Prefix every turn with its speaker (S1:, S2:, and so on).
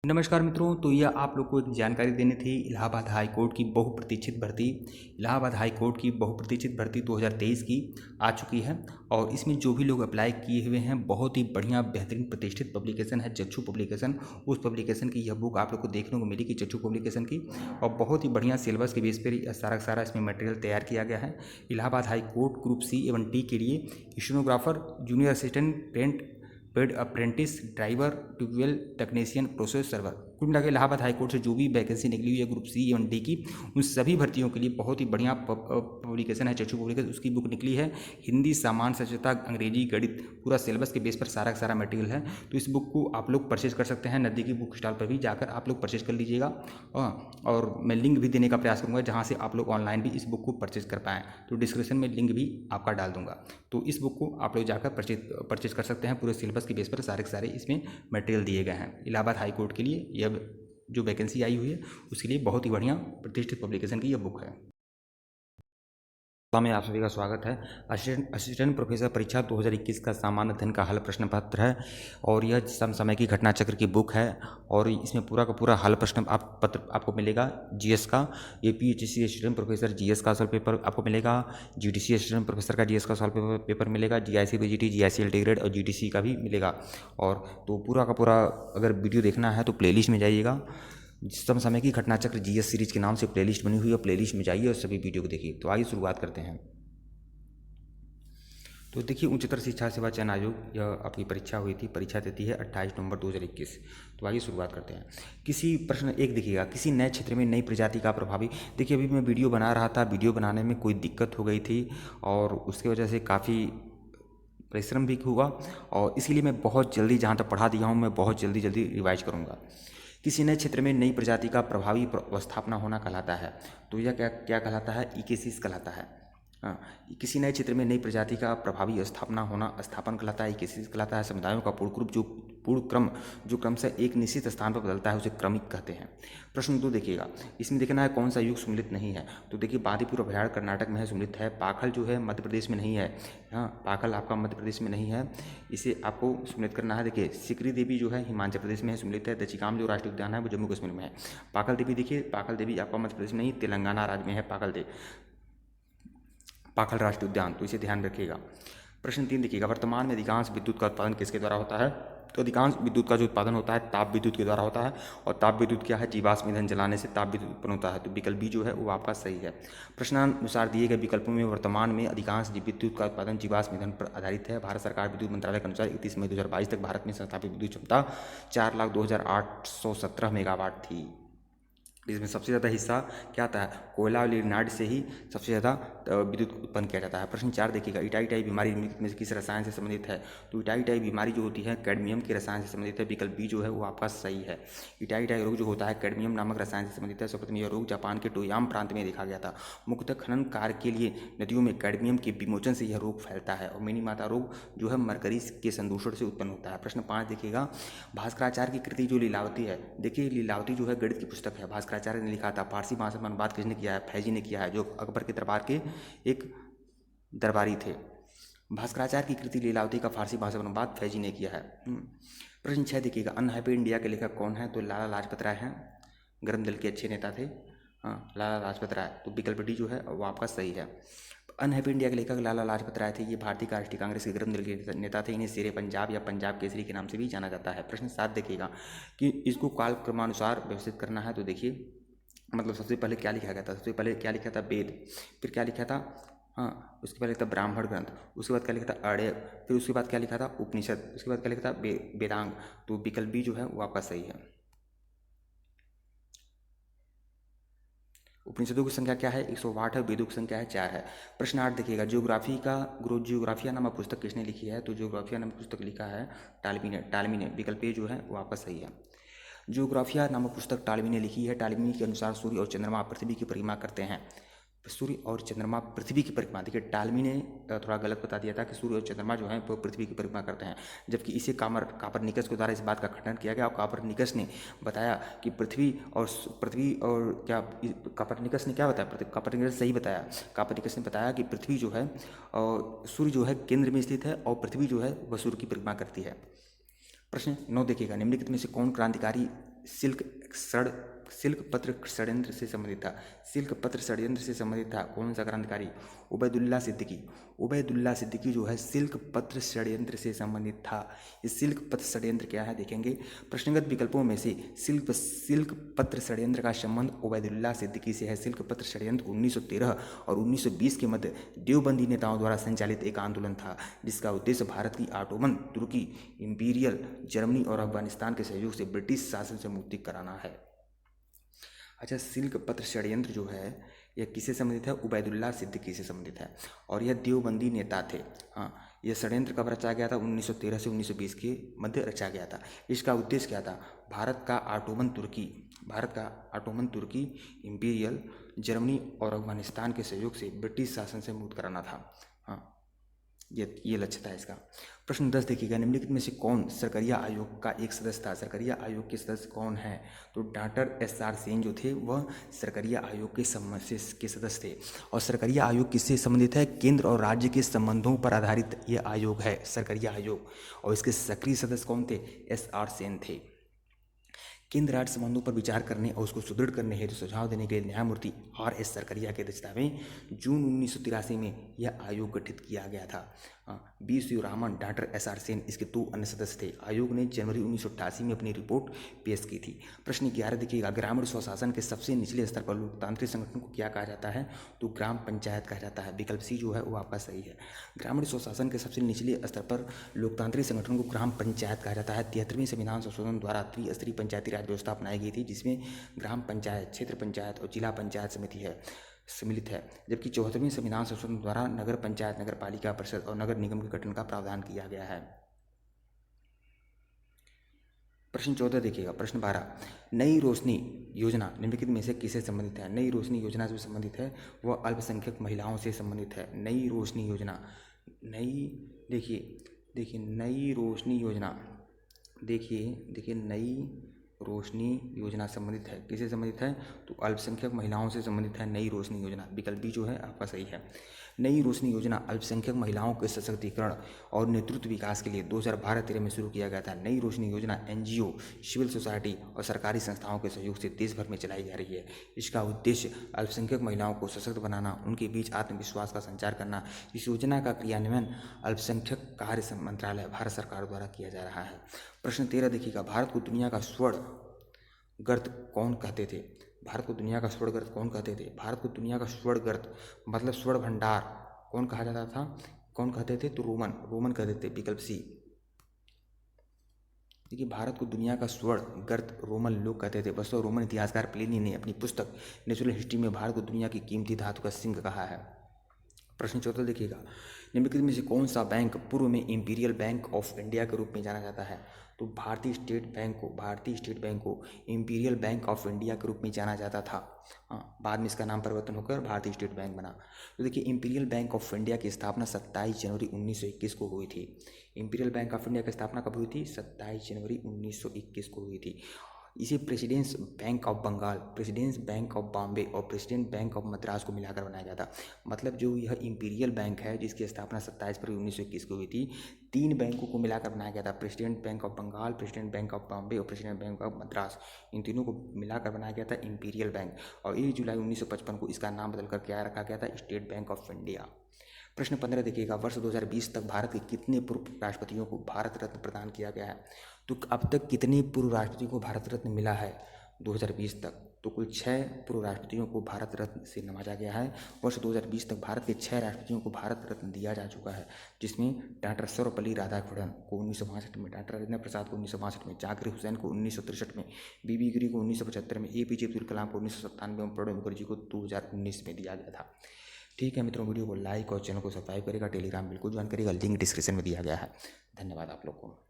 S1: नमस्कार मित्रों। तो यह आप लोग को एक जानकारी देनी थी इलाहाबाद हाई कोर्ट की बहुप्रतीक्षित भर्ती। इलाहाबाद हाई कोर्ट की बहुप्रतीक्षित भर्ती 2023 की आ चुकी है और इसमें जो भी लोग अप्लाई किए हुए हैं, बहुत ही बढ़िया बेहतरीन प्रतिष्ठित पब्लिकेशन है चक्षु पब्लिकेशन। उस पब्लिकेशन की यह बुक आप लोग को देखने को मिलेगी चक्षु पब्लिकेशन की, और बहुत ही बढ़िया सिलेबस के बेस पर सारा सारा इसमें मटेरियल तैयार किया गया है। Allahabad high court group C एवं टी के लिए stenographer, junior assistant, paid apprentice, driver, tubewell technician, process server, कुल मिला के इलाहाबाद हाईकोर्ट से जो भी वैकेंसी निकली हुई है ग्रुप सी एवं डी की, उन सभी भर्तियों के लिए बहुत ही बढ़िया पब्लिकेशन है चक्षु पब्लिकेशन। उसकी बुक निकली है हिंदी, सामान्य सचेता, अंग्रेजी, गणित, पूरा सिलेबस के बेस पर सारा का सारा मटेरियल है। तो इस बुक को आप लोग परचेज कर सकते हैं, नज़दीकी बुक स्टॉल पर भी जाकर आप लोग परचेज कर लीजिएगा। और मैं लिंक भी देने का प्रयास करूँगा जहाँ से आप लोग ऑनलाइन भी इस बुक को परचेज कर पाएँ। तो डिस्क्रिप्शन में लिंक भी आपका डाल दूंगा। तो इस बुक को आप लोग जाकर परचेज कर सकते हैं। पूरे सिलेबस के बेस पर सारे के सारे इसमें मटेरियल दिए गए हैं। इलाहाबाद हाई कोर्ट के लिए यह जो वैकेंसी आई हुई है उसके लिए बहुत ही बढ़िया प्रतिष्ठित पब्लिकेशन की यह बुक है। में आप सभी का स्वागत है। असिस्टेंट प्रोफेसर परीक्षा 2021 का सामान्य अध्ययन का हल प्रश्न पत्र है और यह समसामय की घटना चक्र की बुक है और इसमें पूरा का पूरा हल प्रश्न पत्र आपको मिलेगा। जीएस का, APHC असिस्टेंट प्रोफेसर जीएस का सॉल्व पेपर आपको मिलेगा। GDC असिस्टेंट प्रोफेसर का जीएस का सॉल्व पेपर मिलेगा। GIC BGT, GIC इंटीग्रेटेड और GDC का भी मिलेगा। और तो पूरा का पूरा अगर वीडियो देखना है तो प्लेलिस्ट में जाइएगा। समसामयिक की घटना चक्र GS सीरीज के नाम से प्लेलिस्ट बनी हुई है, प्लेलिस्ट में जाइए और सभी वीडियो को देखिए। तो आइए शुरुआत करते हैं। तो देखिए, उच्चतर शिक्षा सेवा चयन आयोग यह आपकी परीक्षा हुई थी, परीक्षा देती है 28 नवंबर 2021। तो आइए शुरुआत करते हैं। किसी प्रश्न एक देखिएगा, किसी नए क्षेत्र में नई प्रजाति का प्रभावी। देखिए, अभी मैं वीडियो बना रहा था, वीडियो बनाने में कोई दिक्कत हो गई थी और उसकी वजह से काफ़ी परिश्रम भी हुआ और इसीलिए मैं बहुत जल्दी जहाँ तक पढ़ा दिया हूँ मैं बहुत जल्दी रिवाइज करूँगा। किसी नए क्षेत्र में नई प्रजाति का प्रभावी अवस्थापना होना कहलाता है। तो यह क्या क्या कहलाता है? इकेसिस कहलाता है। हाँ, किसी नए क्षेत्र में नई प्रजाति का प्रभावी स्थापना होना स्थापन कहलाता है, इकेसिस कहलाता है। समुदायों का पूर्ण क्रम जो क्रम से एक निश्चित स्थान पर बदलता है उसे क्रमिक कहते हैं। प्रश्न 2 देखिएगा, इसमें देखना है कौन सा युग सम्मिलित नहीं है। तो देखिए, बांदीपुर अभयारण्य कर्नाटक में है, सम्मिलित है। पाखल जो है मध्य प्रदेश में नहीं है। हाँ, पाखल आपका मध्य प्रदेश में नहीं है, इसे आपको सम्मिलित करना है। देखिए, सिकरी देवी जो है हिमाचल प्रदेश में है, सम्मिलित है। दचिकाम जो राष्ट्रीय उद्यान है वो जम्मू कश्मीर में है। पाखल देवी देखिए, पाखल देवी आपका मध्य प्रदेश में नहीं, तेलंगाना राज्य में है पाखल राष्ट्रीय उद्यान, तो इसे ध्यान रखिएगा। प्रश्न 3 देखिएगा, वर्तमान में अधिकांश विद्युत का उत्पादन किसके द्वारा होता है। तो अधिकांश विद्युत का जो उत्पादन होता है ताप विद्युत के द्वारा होता है। और ताप विद्युत क्या है? जीवाश्म ईंधन जलाने से ताप विद्युत उत्पन्न होता है। तो विकल्प बी जो है वो आपका सही है। प्रश्नानुसार दिए गए विकल्पों में वर्तमान में अधिकांश विद्युत का उत्पादन जीवाश्म ईंधन पर आधारित है। भारत सरकार विद्युत मंत्रालय के अनुसार 31 मई 2022 तक भारत में संस्थापित विद्युत क्षमता 4,02,817 मेगावाट थी। इसमें सबसे ज़्यादा हिस्सा क्या आता है? कोयला और लिग्नाइट से ही सबसे ज़्यादा विद्युत उत्पन्न किया जाता है। प्रश्न 4 देखिएगा, इटाई बीमारी में किस रसायन से संबंधित है। तो इटाई बीमारी जो होती है कैडमियम के रसायन से संबंधित है। विकल्प बी जो है वो आपका सही है। इटाई रोग जो होता है कैडमियम नामक रसायन से संबंधित है। सर्वप्रथम यह रोग जापान के टोयाम प्रांत में देखा गया था। मुख्यतः खनन कार्य के लिए नदियों में कैडमियम के विमोचन से यह रोग फैलता है। और मिनी माता रोग जो है मरकरी के संदूषण से उत्पन्न होता है। प्रश्न 5 देखिएगा, भास्कराचार्य की कृति जो लीलावती है। देखिए, लीलावती जो है गणित की पुस्तक है, भास्कराचार्य ने लिखा था। फारसी भाषा में अनुवाद किसने किया है? फैजी ने किया है, जो अकबर के दरबार के एक दरबारी थे। भास्कराचार्य की कृति लीलावती का फारसी भाषा में अनुवाद फैजी ने किया है। प्रश्न 6 देखिएगा, अनहैप्पी इंडिया के लेखक कौन है। तो लाला लाजपत राय हैं, गरम दल के अच्छे नेता थे। हाँ, लाला लाजपत राय। तो विकल्प डी जो है वो आपका सही है। अनहैप्पी इंडिया के लेखक लाला लाजपत राय थे। ये भारतीय राष्ट्रीय कांग्रेस के गरम दल के नेता थे। इन्हें शेरे पंजाब या पंजाब केसरी के नाम से भी जाना जाता है। प्रश्न 7 देखिएगा कि इसको कालक्रमानुसार व्यवस्थित करना है। तो देखिए, मतलब सबसे पहले क्या लिखा गया था? सबसे पहले क्या लिखा था? वेद। फिर क्या लिखा था? हाँ, उसके बाद लिखा था ब्राह्मण ग्रंथ। उसके बाद क्या लिखा था? अड़य। फिर उसके बाद क्या लिखा था? उपनिषद। उसके बाद क्या लिखा था? वेदांग। तो विकल्प बी जो है वो आपका सही है। उपनिषदों की संख्या क्या है? 108 है। वेदों की संख्या है 4 है। प्रश्न 8 देखिएगा, जियोग्राफिया नामक पुस्तक किसने लिखी है। तो जियोग्राफिया नामक पुस्तक लिखा है टालमी ने। विकल्प ए जो है वो आपका सही है। जियोग्राफिया नामक पुस्तक टालमी ने लिखी है। टालमी के अनुसार सूर्य और चंद्रमा पृथ्वी की परिक्रमा करते हैं। सूर्य और चंद्रमा पृथ्वी की परिक्रमा। देखिए, टालमी ने थोड़ा गलत बता दिया था कि सूर्य और चंद्रमा जो है वो पृथ्वी की परिक्रमा करते हैं, जबकि इसे कापरनिकस के द्वारा इस बात का खंडन किया गया। और कापरनिकस ने बताया कि पृथ्वी और क्या कापरनिकस ने क्या बताया? कापरनिकस सही बताया। कापरनिकस ने बताया कि पृथ्वी जो है और सूर्य जो है केंद्र में स्थित है और पृथ्वी जो है वह सूर्य की परिक्रमा करती है। प्रश्न 9 देखिएगा, निम्नलिखित में से कौन क्रांतिकारी सिल्क पत्र षड्यंत्र से संबंधित था। सिल्क पत्र षड्यंत्र से संबंधित था कौन सा क्रांतिकारी? उबैदुल्ला सिद्दीकी। उबैदुल्ला सिद्दीकी जो है सिल्क पत्र षड्यंत्र से संबंधित था। ये सिल्क पत्र षड्यंत्र क्या है देखेंगे। प्रश्नगत विकल्पों में से सिल्क पत्र षड्यंत्र का संबंध उबैदुल्ला सिद्दीकी से है। सिल्क पत्र षड्यंत्र 1913 और 1920 के मध्य देवबंदी नेताओं द्वारा संचालित एक आंदोलन था, जिसका उद्देश्य भारत की ऑटोमन तुर्की, इंपीरियल जर्मनी और अफगानिस्तान के सहयोग से ब्रिटिश शासन से मुक्ति कराना है। अच्छा, सिल्क पत्र षड्यंत्र जो है यह किससे संबंधित है? उबैदुल्ला सिद्दीकी से संबंधित है और यह देवबंदी नेता थे। हाँ, यह षड्यंत्र कब रचा गया था? 1913 से 1920 के मध्य रचा गया था। इसका उद्देश्य क्या था? भारत का ऑटोमन तुर्की, इंपीरियल जर्मनी और अफगानिस्तान के सहयोग से ब्रिटिश शासन से मुक्त कराना था। हाँ, ये लक्ष्य था इसका। प्रश्न 10 देखिएगा, निम्नलिखित में से कौन सरकरिया आयोग का एक सदस्य था? सरकरिया आयोग के सदस्य कौन है? तो डॉक्टर SR सेन जो थे वह सरकरिया आयोग के सदस्य थे। और सरकरिया आयोग किससे संबंधित है? केंद्र और राज्य के संबंधों पर आधारित यह आयोग है, सरकरिया आयोग। और इसके सक्रिय सदस्य कौन थे? SR सेन थे। केंद्र राज्य संबंधों पर विचार करने और उसको सुदृढ़ करने हेतु सुझाव देने के लिए न्यायमूर्ति RS सरकरिया की अध्यक्षता में जून 1983 में यह आयोग गठित किया गया था। B. Sivaraman, doctor SR Sen इसके 2 अन्य सदस्य थे। आयोग ने जनवरी 1988 में अपनी रिपोर्ट पेश की थी। प्रश्न 11 देखिएगा, ग्रामीण स्वशासन के सबसे निचले स्तर पर लोकतांत्रिक संगठन को क्या कहा जाता है? तो ग्राम पंचायत कहा जाता है। विकल्प C जो है वो आपका सही है। ग्रामीण स्वशासन के सबसे निचले स्तर पर लोकतांत्रिक संगठन को ग्राम पंचायत कहा जाता है। 73वें संविधान संशोधन द्वारा त्रिस्तरीय पंचायती राज व्यवस्था अपनाई गई थी, जिसमें ग्राम पंचायत, क्षेत्र पंचायत और जिला पंचायत समिति सम्मिलित है। जबकि 74वें संविधान संशोधन द्वारा नगर पंचायत, नगर पालिका परिषद और नगर निगम के गठन का प्रावधान किया गया है। प्रश्न 14 देखिएगा। प्रश्न 12, नई रोशनी योजना निम्नलिखित में से किससे संबंधित है? नई रोशनी योजना जो संबंधित है वह अल्पसंख्यक महिलाओं से संबंधित है। नई रोशनी योजना, देखिए नई रोशनी योजना, देखिए नई रोशनी योजना संबंधित है। किससे संबंधित है? तो अल्पसंख्यक महिलाओं से संबंधित है नई रोशनी योजना। विकल्प B जो है आपका सही है। नई रोशनी योजना अल्पसंख्यक महिलाओं के सशक्तिकरण और नेतृत्व विकास के लिए 2012-13 में शुरू किया गया था। नई रोशनी योजना NGO, सिविल सोसाइटी और सरकारी संस्थाओं के सहयोग से देश भर में चलाई जा रही है। इसका उद्देश्य अल्पसंख्यक महिलाओं को सशक्त बनाना, उनके बीच आत्मविश्वास का संचार करना। इस योजना का क्रियान्वयन अल्पसंख्यक कार्य मंत्रालय, भारत सरकार द्वारा किया जा रहा है। प्रश्न 13 देखिएगा, भारत को दुनिया का स्वर्ण गर्त कौन कहते थे? भारत को दुनिया का स्वर्ण गर्त कौन कहते थे? भारत को दुनिया का स्वर्ण गर्त मतलब स्वर्ण भंडार कौन कहा जाता था? कौन कहते थे? तो रोमन कहते थे। विकल्प C। देखिए, भारत को दुनिया का स्वर्ण गर्त रोमन लोग कहते थे। बस रोमन इतिहासकार प्लिनी ने अपनी पुस्तक नेचुरल हिस्ट्री में भारत को दुनिया की कीमती धातु का सिंह कहा है। प्रश्न 14 देखिएगा, निम्नलिखित में से कौन सा बैंक पूर्व में इंपीरियल बैंक ऑफ इंडिया के रूप में जाना जाता है? तो भारतीय स्टेट बैंक को इंपीरियल बैंक ऑफ इंडिया के रूप में जाना जाता था। बाद में इसका नाम परिवर्तन होकर भारतीय स्टेट बैंक बना। तो देखिए, इंपीरियल बैंक ऑफ इंडिया की स्थापना 27 जनवरी 1921 को हुई थी। इंपीरियल बैंक ऑफ इंडिया की स्थापना कब हुई थी? 27 जनवरी 1921 को हुई थी। इसे presidency bank of Bengal, presidency bank of Bombay और प्रेसिडेंट बैंक ऑफ मद्रास को मिलाकर बनाया गया था। मतलब जो यह इंपीरियल बैंक है जिसकी स्थापना 27 फरवरी 1921 को हुई थी, 3 बैंकों को मिलाकर बनाया गया था। President bank of Bengal, president bank of Bombay और प्रेसिडेंट बैंक ऑफ मद्रास, इन तीनों को मिलाकर बनाया गया था इंपीरियल बैंक। और 1 जुलाई 1955 को इसका नाम बदलकर क्या रखा गया था? State bank of India. प्रश्न 15 देखिएगा, वर्ष 2020 तक भारत के कितने पूर्व राष्ट्रपतियों को भारत रत्न प्रदान किया गया है? तो अब तक कितने पूर्व राष्ट्रपतियों को भारत रत्न मिला है 2020 तक? तो कुल 6 पूर्व राष्ट्रपतियों को भारत रत्न से नवाजा गया है। वर्ष 2020 तक भारत के 6 राष्ट्रपतियों को भारत रत्न दिया जा चुका है, जिसमें डॉक्टर सर्वपल्ली राधाकृष्णन को 1962 में, डॉक्टर राजेंद्र प्रसाद को 1962 में, जाकिर हुसैन को 1963 में, बीबी गिरी को 1975 में, APJ अब्दुल कलाम को 1997 में, प्रणब मुखर्जी को 2019 में दिया गया था। ठीक है मित्रों, वीडियो को लाइक और चैनल को सब्सक्राइब करेगा। टेलीग्राम बिल्कुल ज्वाइन करेगा, लिंक डिस्क्रिप्शन में दिया गया है। धन्यवाद आप लोग को।